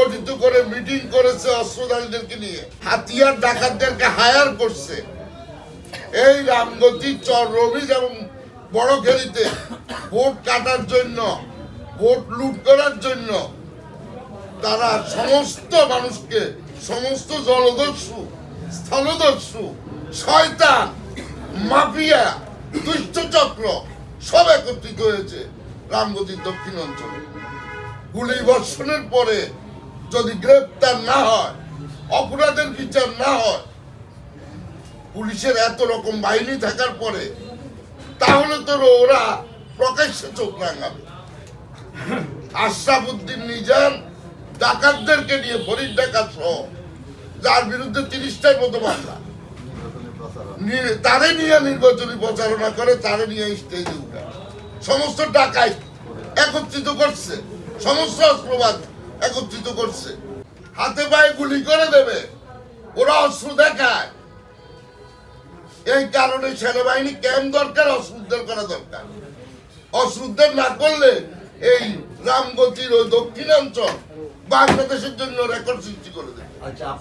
সংগঠিত করে মিটিং করেছে অস্ত্রধারীদেরকে নিয়ে, হাতিয়ার ডাকাতদেরকে হায়ার করছে। এই রামগতি, চর রমিজ এবং বড়খেলিতে ভোট কাটার জন্য, ভোট লুট করার জন্য তারা সমস্ত মানুষকে, সমস্ত জলদস্যু, স্থলদস্যু, শয়তান, মাফিয়া, দুষ্ট চক্র সব একত্রিত হয়েছে রামগতির দক্ষিণ অঞ্চলে। গুলি বর্ষণের পরে যদি গ্রেপ্তার না হয়, অপরাধের বিচার না হয়, পুলিশের এত রকম বাহিনী থাকার পরে, তাহলে তো ওরা প্রকাশ্যে চোখ রাঙাবে। আশরাফ উদ্দিন নিজাম ডাকাতদেরকে নিয়ে, ফরিদ ডাকাত সহ, যার বিরুদ্ধে 30টার মতো মামলা, তারে নিয়ে নির্বাচনী প্রচারণা করে, তারে নিয়ে স্টেজে উঠে সমস্ত ডাকাই একত্রিত করছে, সমস্ত অস্ত্রবাদ একত্রিত করছে, হাতে পায়ে গুলি করে দেবে, ওরা অস্ত্র দেখায়। এই কারণে সেনাবাহিনী ক্যাম্প দরকার, অস্ত্র উদ্ধার করা দরকার। অস্ত্র উদ্ধার না করলে এই রামগতির ওই দক্ষিণাঞ্চল বাংলাদেশের জন্য রেকর্ড সৃষ্টি করে দেবে।